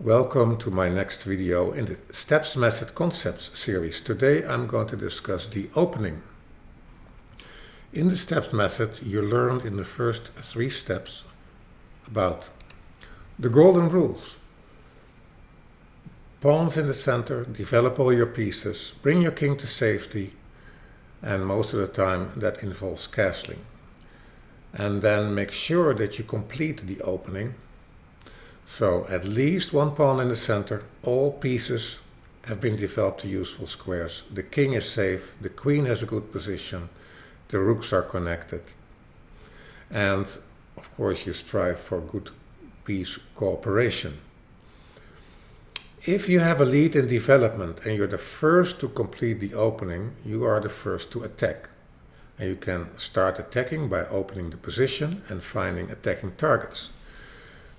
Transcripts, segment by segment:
Welcome to my next video in the Steps Method Concepts series. Today I'm going to discuss the opening. In the Steps Method you learned in the first 3 steps about the golden rules. Pawns in the center, develop all your pieces, bring your king to safety, and most of the time that involves castling. And then make sure that you complete the opening. So at least 1 pawn in the center, all pieces have been developed to useful squares. The king is safe, the queen has a good position, the rooks are connected. And of course you strive for good piece cooperation. If you have a lead in development and you're the first to complete the opening, you are the first to attack. And you can start attacking by opening the position and finding attacking targets.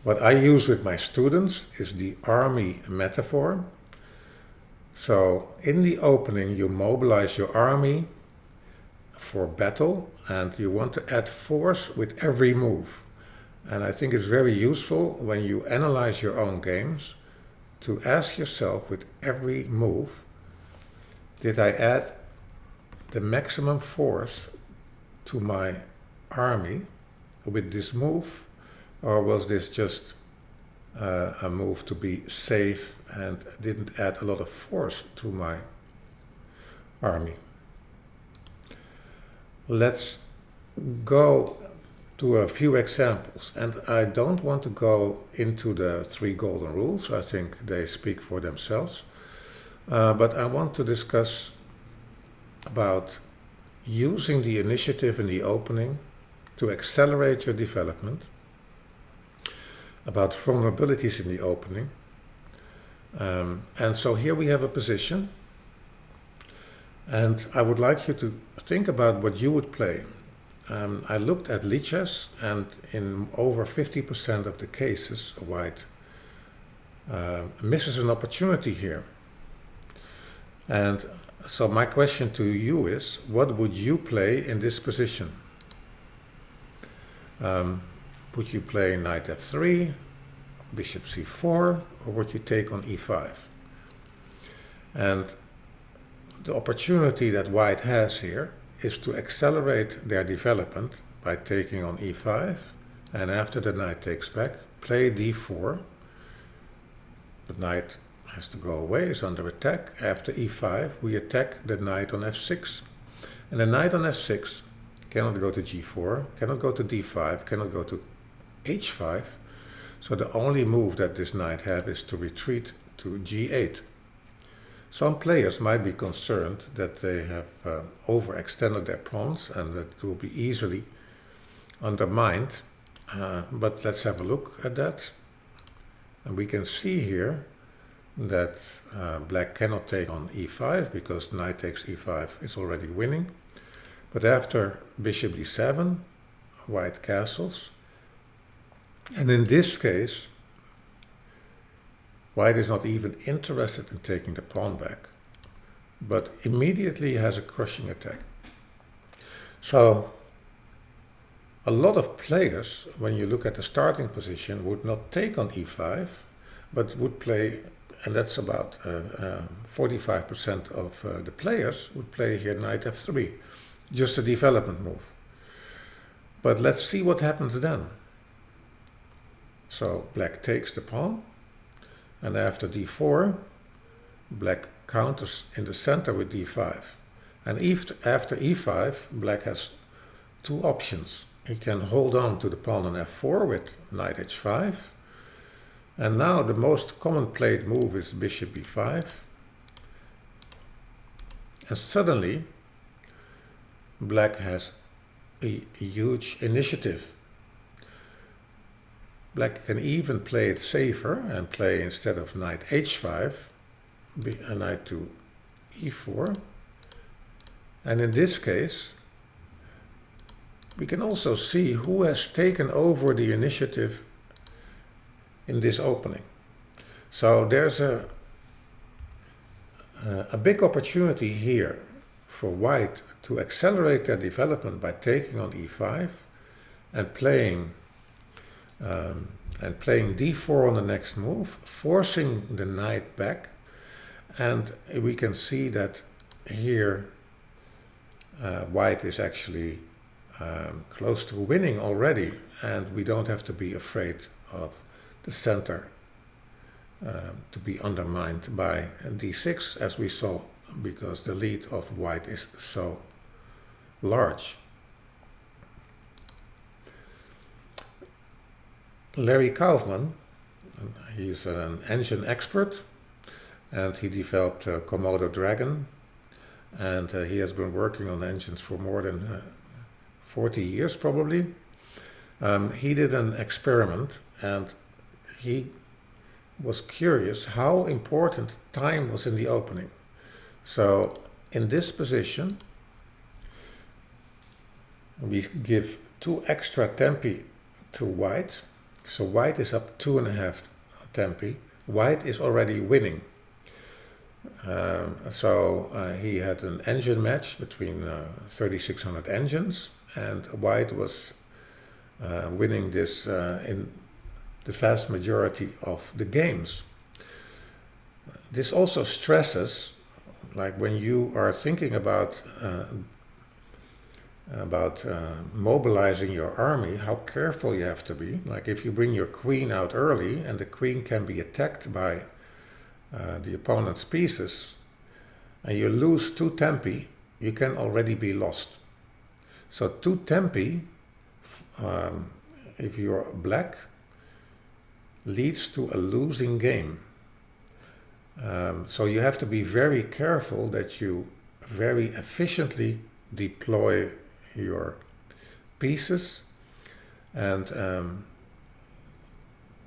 What I use with my students is the army metaphor. So in the opening you mobilize your army for battle and you want to add force with every move. And I think it's very useful when you analyze your own games to ask yourself with every move, did I add the maximum force to my army with this move? Or was this just a move to be safe and didn't add a lot of force to my army? Let's go to a few examples. And I don't want to go into the 3 golden rules. I think they speak for themselves. But I want to discuss about using the initiative in the opening to accelerate your development, about vulnerabilities in the opening. And so here we have a position, and I would like you to think about what you would play. I looked at lichess, and in over 50% of the cases white misses an opportunity here. And so my question to you is, what would you play in this position? Would you play knight f3, bishop c4, or would you take on e5? And the opportunity that white has here is to accelerate their development by taking on e5, and after the knight takes back, play d4. The knight has to go away, is under attack. After e5, we attack the knight on f6. And the knight on f6 cannot go to g4, cannot go to d5, cannot go to h5, so the only move that this knight has is to retreat to g8. Some players might be concerned that they have overextended their pawns and that it will be easily undermined, but let's have a look at that. And we can see here that black cannot take on e5 because knight takes e5 is already winning. But after bishop d7, white castles. And in this case, white is not even interested in taking the pawn back, but immediately has a crushing attack. So a lot of players, when you look at the starting position, would not take on e5, but would play, and that's about 45% of the players would play here knight f3, just a development move. But let's see what happens then. So black takes the pawn, and after d4, black counters in the center with d5. And after e5, black has 2 options. He can hold on to the pawn on f4 with knight h5. And now the most common played move is bishop b5. And suddenly, black has a huge initiative. Black can even play it safer and play, instead of knight h5, a knight to e4. And in this case, we can also see who has taken over the initiative in this opening. So there's a big opportunity here for white to accelerate their development by taking on e5 and playing and playing d4 on the next move, forcing the knight back. And we can see that here white is actually close to winning already, and we don't have to be afraid of the center to be undermined by d6, as we saw, because the lead of white is so large. Larry Kaufman, he's an engine expert, and he developed Komodo Dragon, and he has been working on engines for more than 40 years probably. He did an experiment, and he was curious how important time was in the opening. So in this position, we give 2 extra tempi to white. So white is up 2.5 tempi. White is already winning. He had an engine match between 3,600 engines, and white was winning this in the vast majority of the games. This also stresses, like when you are thinking about mobilizing your army, how careful you have to be. Like if you bring your queen out early and the queen can be attacked by the opponent's pieces, and you lose 2 tempi, you can already be lost. So 2 tempi, if you're black, leads to a losing game. So you have to be very careful that you very efficiently deploy your pieces, and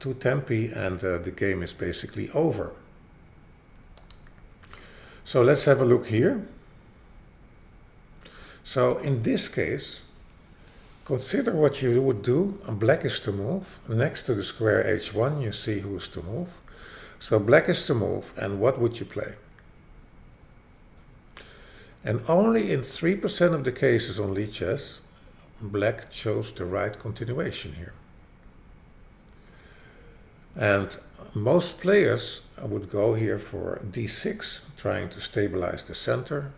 2 tempi and the game is basically over. So let's have a look here. So in this case, consider what you would do. Black is to move. Next to the square h1, you see who's to move. So black is to move, and what would you play? And only in 3% of the cases on Lichess, black chose the right continuation here. And most players would go here for d6, trying to stabilize the center,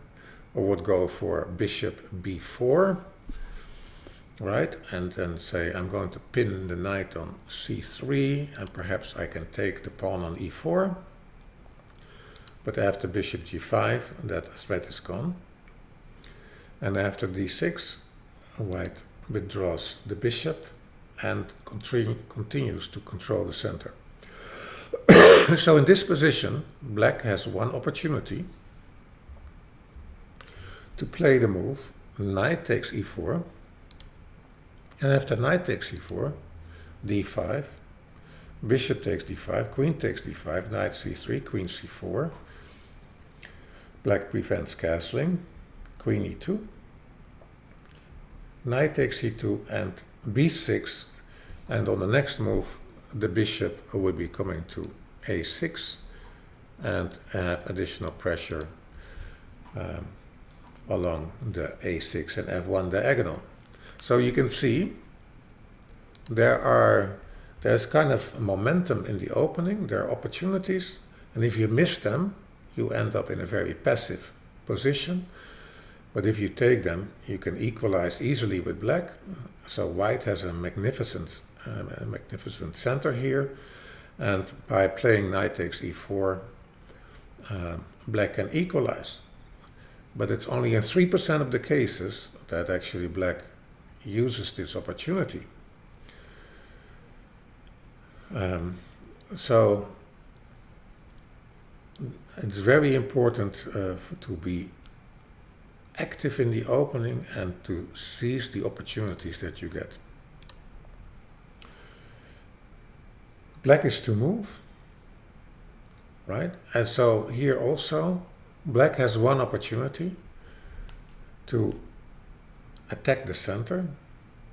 or would go for bishop b4, right? And then say, I'm going to pin the knight on c3, and perhaps I can take the pawn on e4. But after bishop g5, that threat is gone. And after d6, white withdraws the bishop and continues to control the center. So in this position, black has one opportunity to play the move. Knight takes e4, and after knight takes e4, d5, bishop takes d5, queen takes d5, knight c3, queen c4. Black prevents castling, queen e2, knight takes e2 and b6, and on the next move the bishop would be coming to a6 and have additional pressure along the a6 and f1 diagonal. So you can see there's kind of momentum in the opening, there are opportunities, and if you miss them, you end up in a very passive position. But if you take them, you can equalize easily with black. So white has a magnificent center here, and by playing knight takes e4, black can equalize. But it's only in 3% of the cases that actually black uses this opportunity. So it's very important to be active in the opening and to seize the opportunities that you get. Black is to move, right? And so here also, black has one opportunity to attack the center,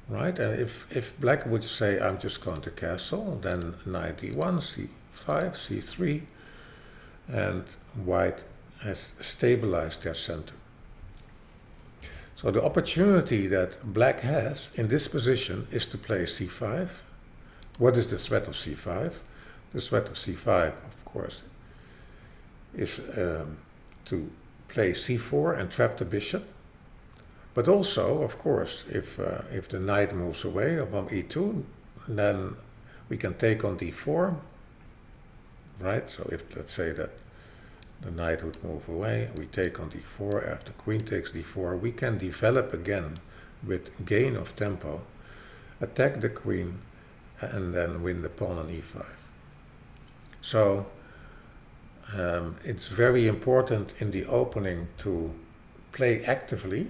right? And if black would say, I'm just going to castle, then knight d1, c5, c3, and white has stabilized their center. So the opportunity that black has in this position is to play c5, What is the threat of c5? The threat of c5, of course, is to play c4 and trap the bishop. But also, of course, if the knight moves away on e2, then we can take on d4, right? So if, let's say that the knight would move away, we take on d4, after queen takes d4, we can develop again with gain of tempo, attack the queen, and then win the pawn on e5. So it's very important in the opening to play actively,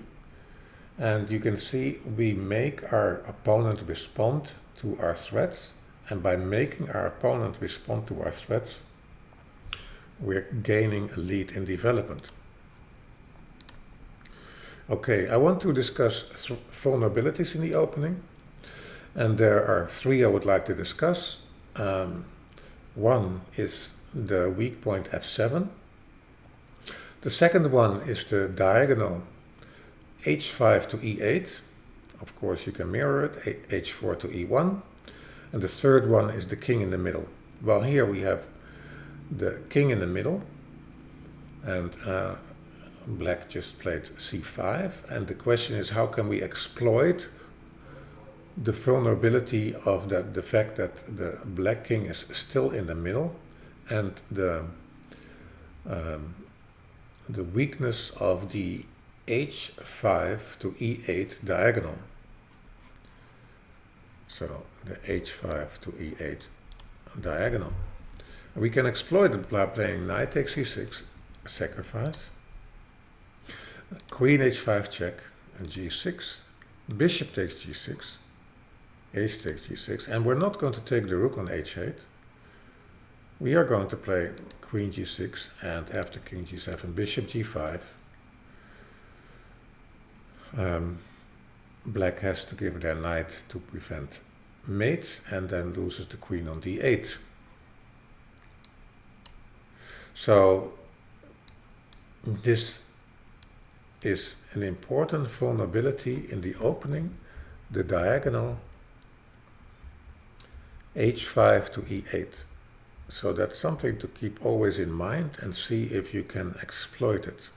and you can see we make our opponent respond to our threats, and by making our opponent respond to our threats, we're gaining a lead in development. Okay, I want to discuss vulnerabilities in the opening, and there are three I would like to discuss. One is the weak point f7. The second one is the diagonal h5 to e8. Of course, you can mirror it, h4 to e1. And the third one is the king in the middle. Well, here we have the king in the middle, and black just played c5. And the question is, how can we exploit the vulnerability of the fact that the black king is still in the middle, and the weakness of the h5 to e8 diagonal. So the h5 to e8 diagonal. We can exploit it by playing knight takes c6, sacrifice, queen h5 check, and g6, bishop takes g6, ace takes g6, and we're not going to take the rook on h8. We are going to play queen g6, and after king g7, bishop g5. Black has to give their knight to prevent mate, and then loses the queen on d8. So this is an important vulnerability in the opening, the diagonal h5 to e8. So that's something to keep always in mind and see if you can exploit it.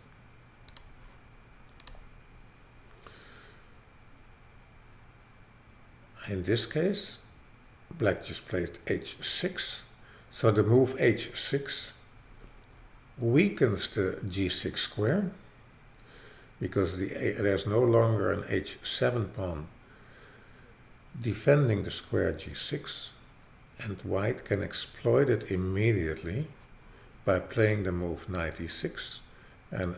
In this case, black just played h6. So the move h6 weakens the g6 square, because there's no longer an h7 pawn defending the square g6, and white can exploit it immediately by playing the move knight e6 and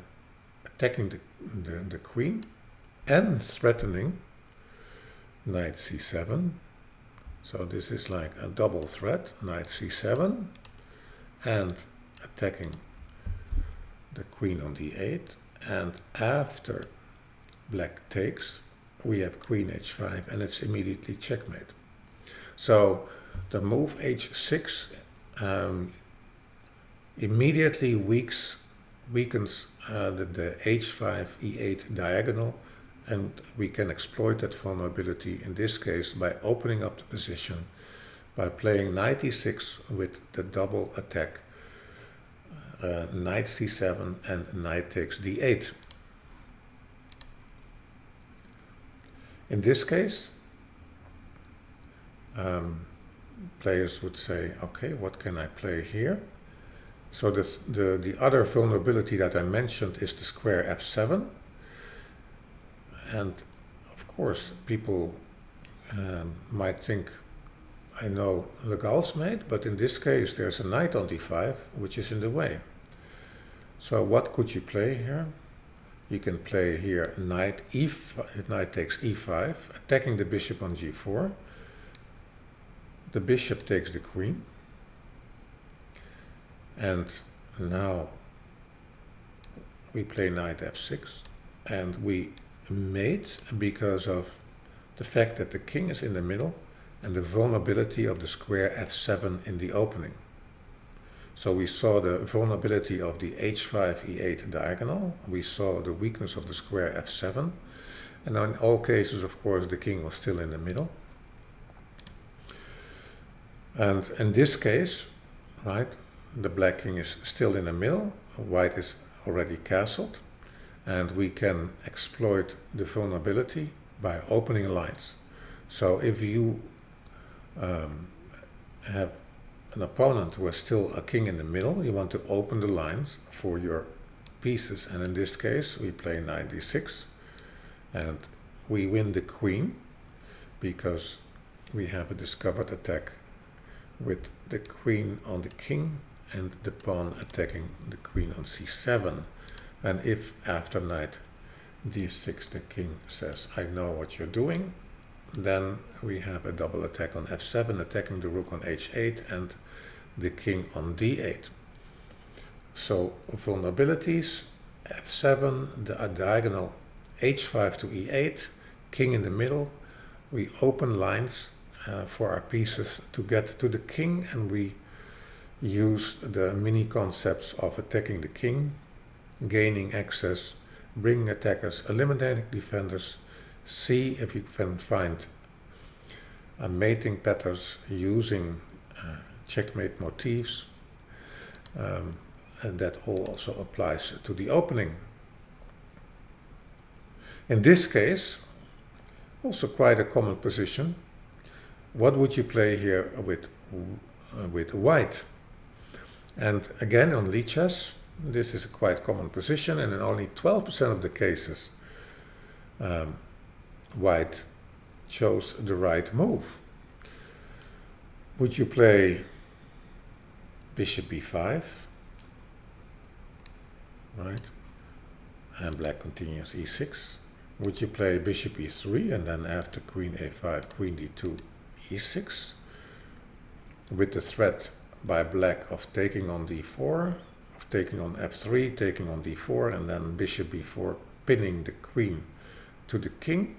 attacking the queen and threatening knight c7. So this is like a double threat, knight c7 and attacking the queen on d8, and after black takes, we have queen h5 and it's immediately checkmate. So the move h6 immediately weakens the h5 e8 diagonal, and we can exploit that vulnerability in this case by opening up the position by playing knight e6 with the double attack, knight c7 and knight takes d8. In this case, players would say, okay, what can I play here? So the other vulnerability that I mentioned is the square f7. And of course, people might think, I know Legal's mate, but in this case there's a knight on d5, which is in the way. So what could you play here? You can play here knight takes e5, attacking the bishop on g4. The bishop takes the queen. And now we play knight f6, and we mate because of the fact that the king is in the middle and the vulnerability of the square f7 in the opening. So we saw the vulnerability of the h5 e8 diagonal, we saw the weakness of the square f7, and in all cases, of course, the king was still in the middle. And in this case, right, the black king is still in the middle, white is already castled, and we can exploit the vulnerability by opening lines. So if you have an opponent who has still a king in the middle, you want to open the lines for your pieces, and in this case we play knight d6, and we win the queen because we have a discovered attack with the queen on the king and the pawn attacking the queen on c7. And if after knight d6 the king says, I know what you're doing, then we have a double attack on f7, attacking the rook on h8 and the king on d8. So vulnerabilities, f7, the diagonal h5 to e8, king in the middle. We open lines for our pieces to get to the king, and we use the mini concepts of attacking the king, gaining access, bringing attackers, eliminating defenders, see if you can find mating patterns using checkmate motifs, and that all also applies to the opening. In this case, also quite a common position. What would you play here with white? And again, on Lichess, this is a quite common position, and in only 12% of the cases, white chose the right move. Would you play bishop b5, right? And black continues e6. Would you play bishop e3 and then after queen a5, queen d2, e6, with the threat by black of taking on d4, of taking on f3, taking on d4, and then bishop b4, pinning the queen to the king?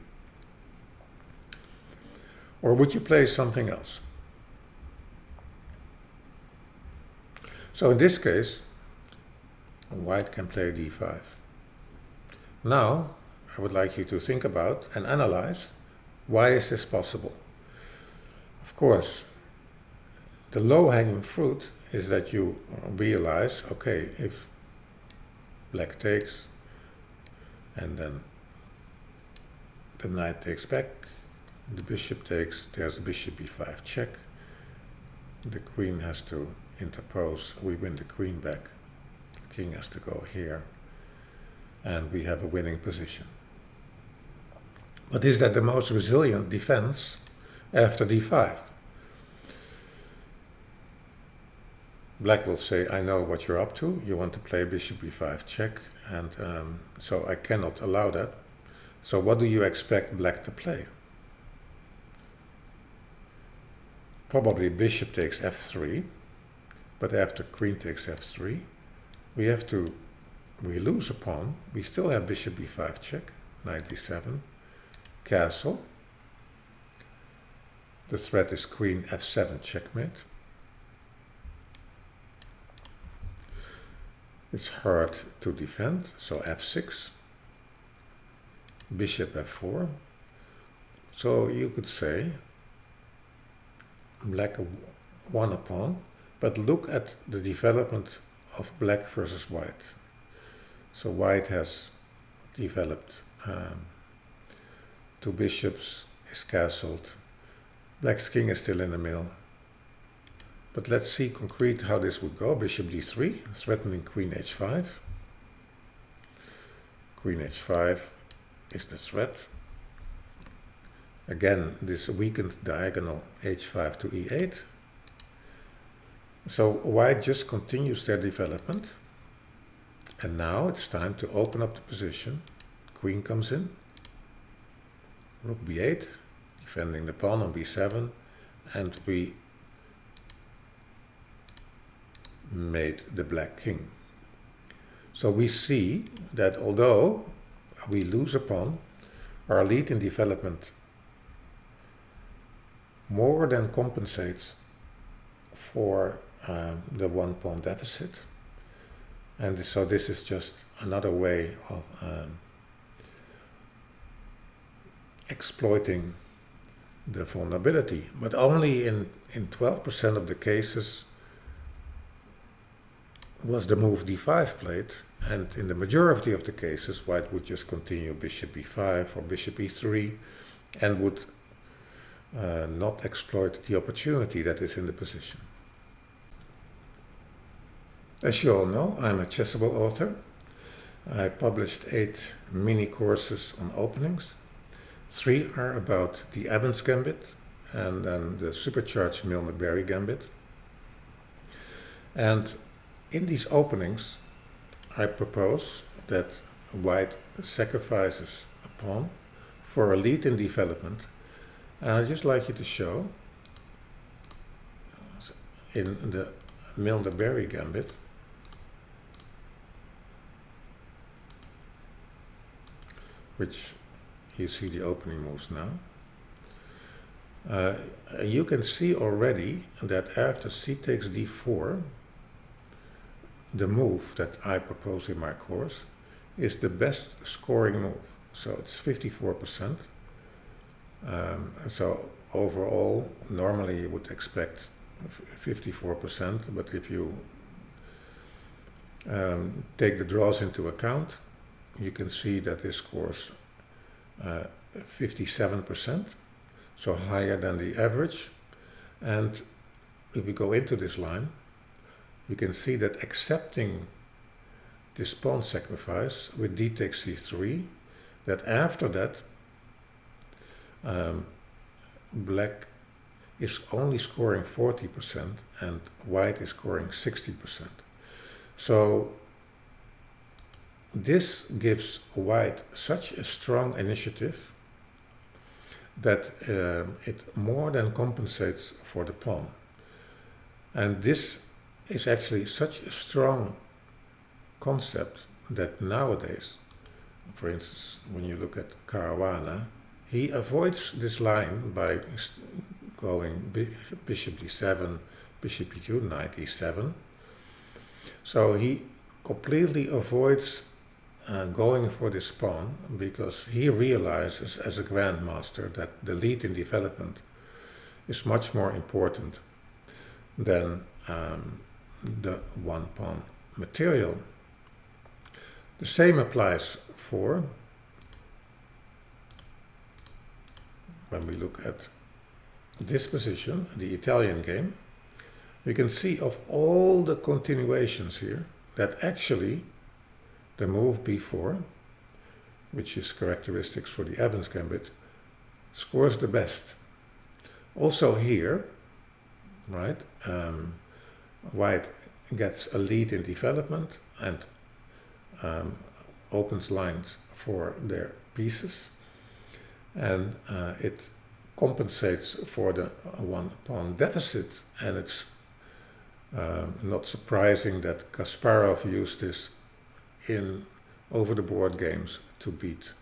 Or would you play something else? So in this case, white can play d5. Now, I would like you to think about and analyze, why is this possible? Of course, the low-hanging fruit is that you realize, okay, if black takes, and then the knight takes back, the bishop takes, there's bishop b5 check, the queen has to interpose, we win the queen back, the king has to go here, and we have a winning position. But is that the most resilient defense after d5? Black will say, I know what you're up to, you want to play bishop b5 check, and so I cannot allow that. So what do you expect black to play? Probably bishop takes f3, but after queen takes f3, we lose a pawn. We still have bishop b5 check, knight d7, castle. The threat is queen f7 checkmate. It's hard to defend, so f6, bishop f4. So you could say black won a pawn, but look at the development of black versus white. So white has developed two bishops, is castled, black's king is still in the middle. But let's see concrete how this would go. Bishop d3, threatening queen h5. Queen h5 is the threat. Again, this weakened diagonal h5 to e8. So white just continues their development. And now it's time to open up the position. Queen comes in. Rook b8, defending the pawn on b7. And we made the black king. So we see that although we lose a pawn, our lead in development more than compensates for the one pawn deficit. And so this is just another way of exploiting the vulnerability, but only in 12% of the cases was the move d5 played, and in the majority of the cases white would just continue bishop b5 or bishop e3 and would not exploit the opportunity that is in the position. As you all know, I'm a Chessable author. I published 8 mini courses on openings. 3 are about the Evans Gambit and then the supercharged Milner-Berry Gambit. And in these openings, I propose that white sacrifices a pawn for a lead in development. And I'd just like you to show in the Milner-Berry Gambit which you see the opening moves now. You can see already that after c takes d4, the move that I propose in my course is the best scoring move. So it's 54%. So overall, normally you would expect 54%, but if you take the draws into account, you can see that this scores 57%, so higher than the average. And if we go into this line, you can see that accepting this pawn sacrifice with d takes c3, that after that black is only scoring 40% and white is scoring 60%. So this gives white such a strong initiative that it more than compensates for the pawn. And this is actually such a strong concept that nowadays, for instance, when you look at Caruana, he avoids this line by going bishop d7, bishop e2, knight e7. So he completely avoids going for this pawn because he realizes as a grandmaster that the lead in development is much more important than the one pawn material. The same applies for when we look at this position, the Italian game. You can see of all the continuations here that actually the move b4, which is characteristics for the Evans Gambit, scores the best. Also here, right, white gets a lead in development and opens lines for their pieces, and it compensates for the one pawn deficit, and it's not surprising that Kasparov used this in over-the-board games to beat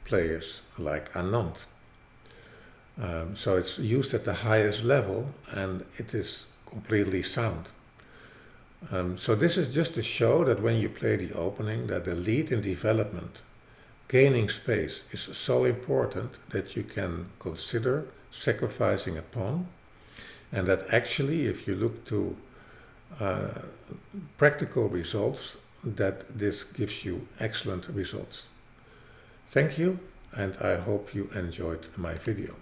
players like Anand. So it's used at the highest level and it is completely sound. So this is just to show that when you play the opening, that the lead in development, gaining space, is so important that you can consider sacrificing a pawn, and that actually, if you look to practical results, that this gives you excellent results. Thank you, and I hope you enjoyed my video.